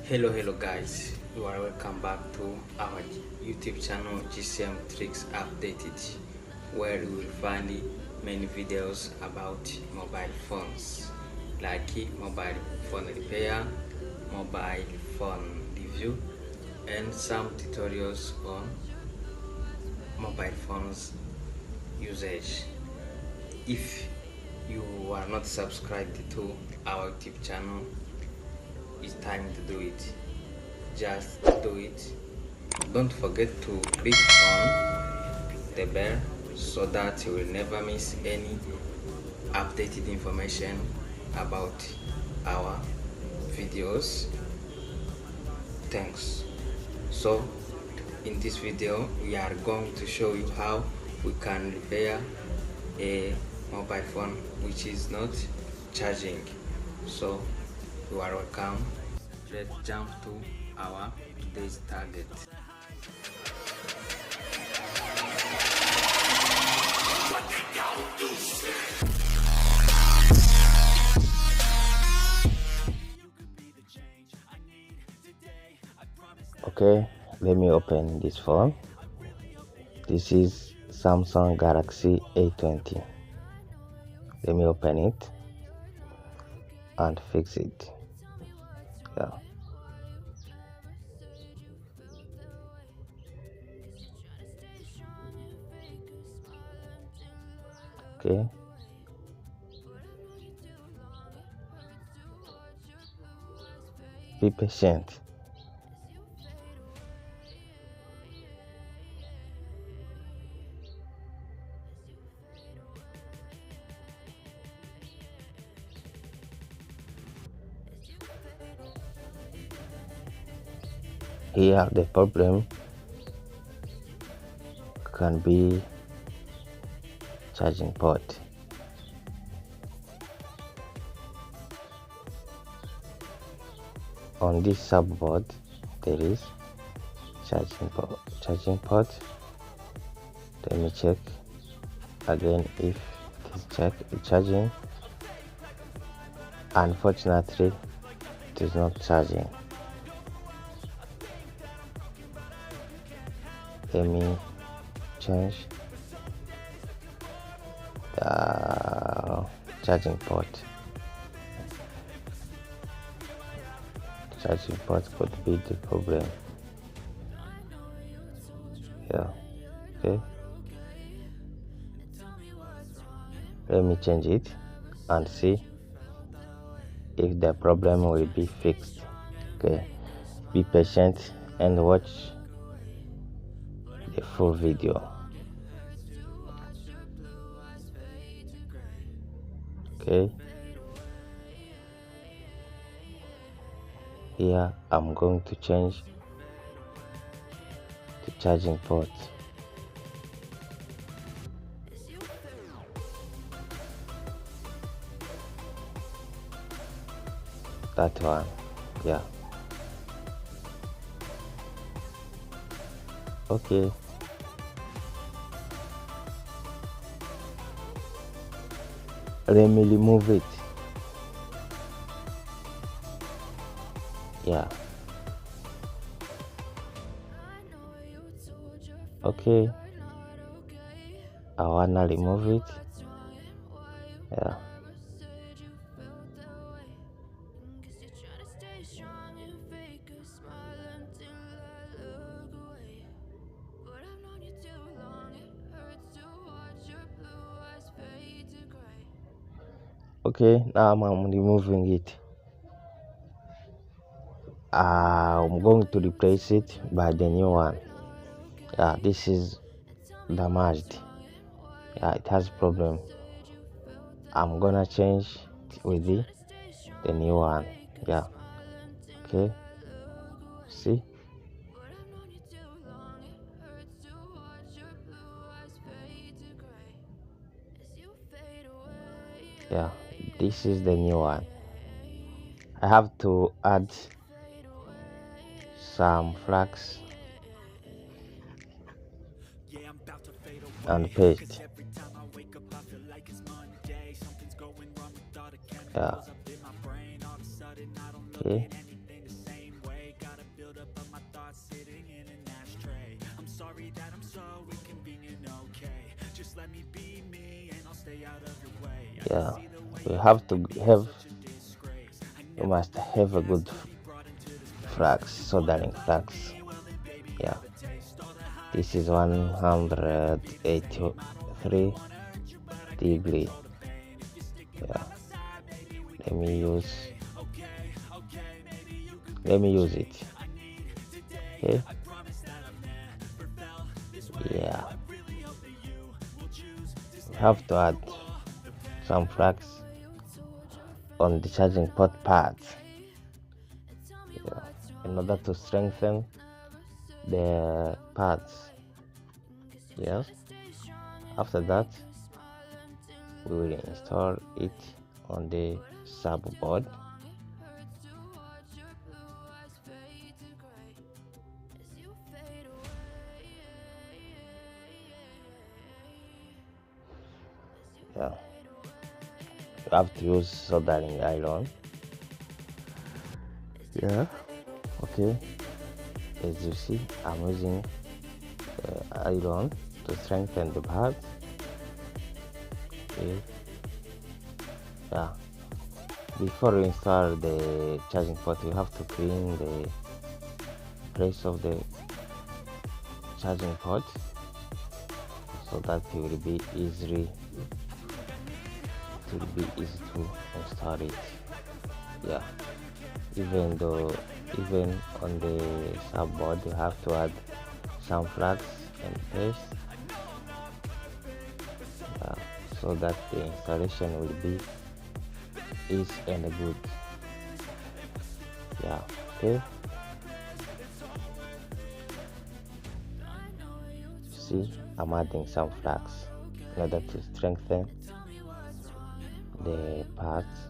Hello guys, you are welcome back to our YouTube channel GCM Tricks Updated, where you will find many videos about mobile phones like mobile phone repair, mobile phone review, and some tutorials on mobile phones usage. If you are not subscribed to our YouTube channel, it's time to do it. Just do it. Don't forget to click on the bell so that you will never miss any updated information about our videos. Thanks. So in this video we are going to show you how we can repair a mobile phone which is not charging. So you are welcome. Let's jump to our today's target. Okay, let me open this phone. This is Samsung Galaxy A20. Let me open it and fix it. Yeah. Okay. Be patient. Here the problem can be charging port. On this subboard there is charging port. Let me check again if it is charging. Unfortunately it is not charging. Let me change the charging port. Charging port could be the problem. Yeah. Okay. Let me change it and see if the problem will be fixed. Okay. Be patient and watch the full video. Okay. Here I'm going to change the charging port. That one. Yeah. Okay. Let me remove it. Yeah. Okay. I wanna remove it. Yeah. Okay, now I'm removing it. I'm going to replace it by the new one. Yeah, this is damaged. Yeah, it has problem. I'm gonna change it with the new one. Yeah. Okay. See? Yeah, this is the new one. I have to add some flags and paste. Yeah. Okay. Yeah, we have to have, we must have a good flux, soldering flux. Yeah, this is 183 degree. Yeah, let me use it. Okay, yeah, we have to add some flux on the charging port parts, yeah, in order to strengthen the parts. Yes, after that we will install it on the subboard. Yeah, you have to use soldering iron. Yeah, okay, as you see, I'm using iron to strengthen the parts. Okay, yeah, before you install the charging port, you have to clean the place of the charging port so that it will be easy to install it. Yeah, even on the subboard you have to add some flux and paste, so that the installation will be easy and good. Yeah, okay, see, I'm adding some flux in order to strengthen the parts.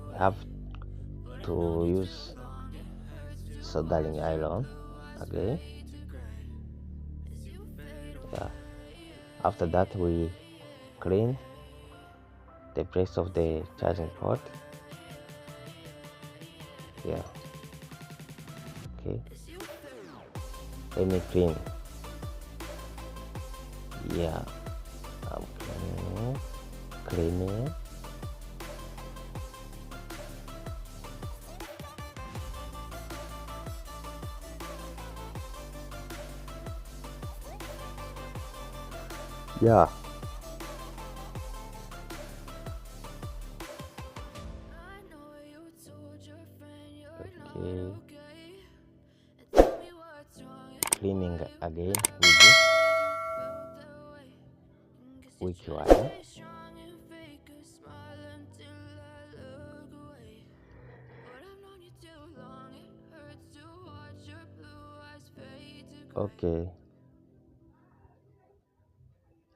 We have to use soldering iron again. Yeah, after that we clean the place of the charging port. Yeah, okay, let me clean. Yeah, I'm cleaning. Yeah, okay, cleaning again with wire. Okay,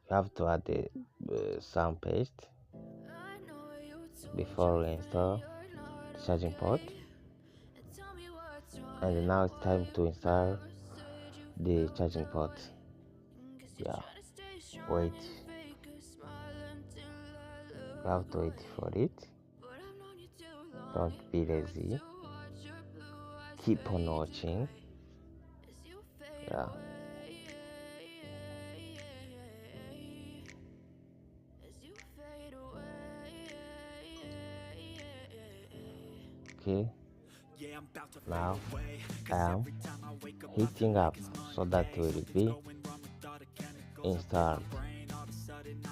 you have to add the some paste before we install the charging port. And now it's time to install the charging port. Yeah, wait, you have to wait for it. Don't be lazy, keep on watching. Yeah, okay, now I am heating up so that it will be installed.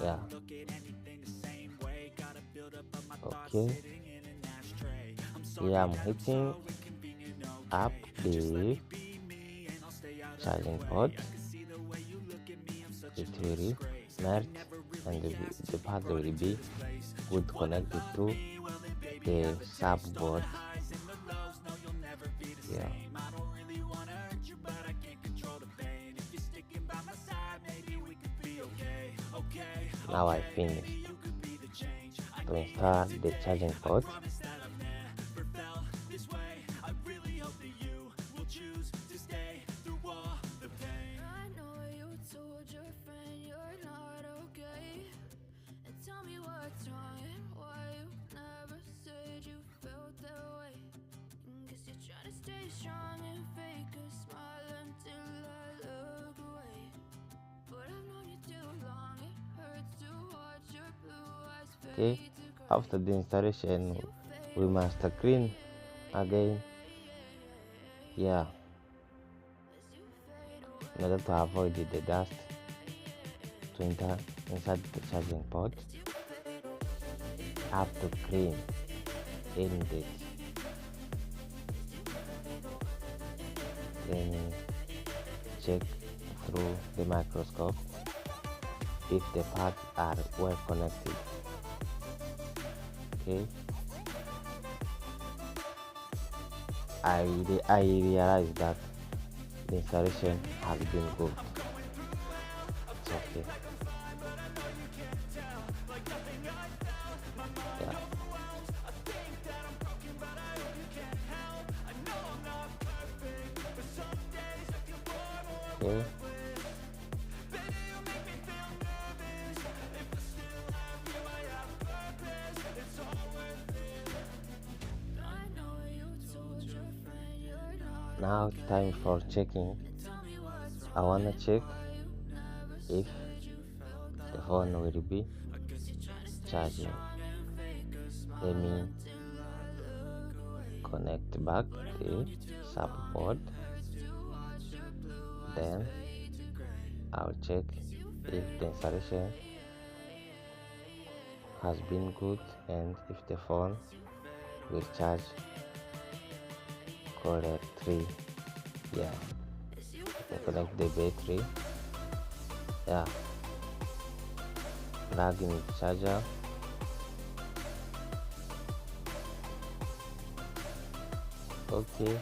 Yeah, okay, yeah, I'm heating up the charging port. It will melt and the part will be good connected to the subboard. Yeah, now I finished to install the charging port. Okay, after the installation we must clean again, yeah, in order to avoid the dust to enter inside the charging port. Have to clean in it. Then check through the microscope if the parts are well connected. Okay, I realized that the installation has been good. It's okay. Yeah. Okay. Now time for checking. I wanna check if the phone will be charging. Let me connect back the subboard. Then I'll check if the installation has been good and if the phone will charge correctly. Yeah, I connect the battery. Yeah, plug in the charger. Okay,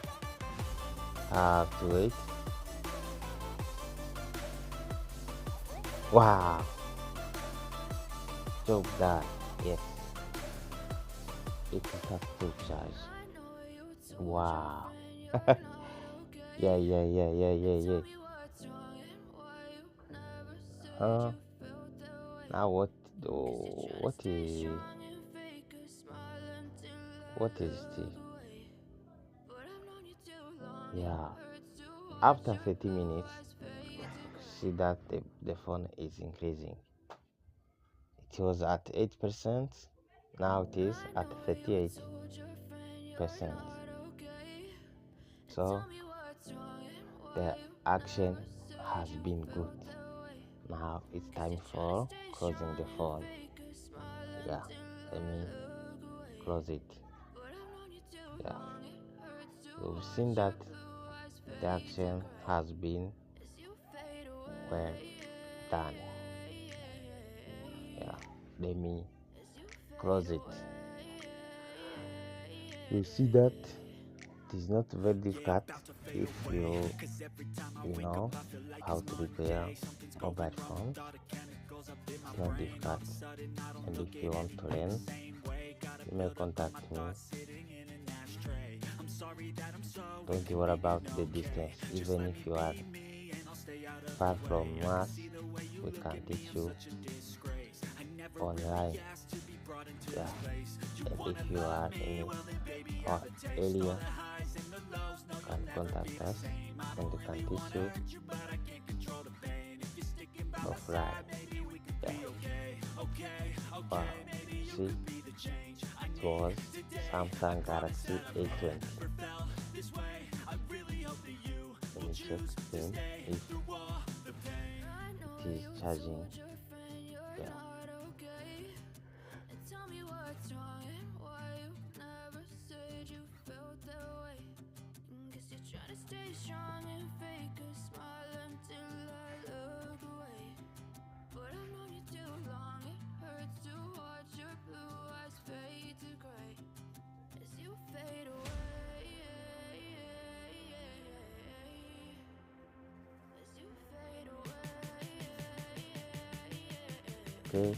I have to wait. Wow, job done. Yes, it has to charge. Wow. Yeah. Now what is the, yeah, after 30 minutes see that the phone is increasing. It was at 8%, now it is at 38%. So the action has been good. Now it's time for closing the phone. Yeah, let me close it. Yeah, we've seen that the action has been well done. Yeah, let me close it. You see that it is not very difficult if you know how to repair mobile phones. It's not difficult, and if you want to learn, you may contact me. Don't worry about the distance. Even if you are far from us, we can teach you online. Yeah, and if you are in our area, you can contact us and we can teach you offline. Yeah. Wow, see, it was Samsung Galaxy A20. Let me check in if it is charging. Yeah. Okay.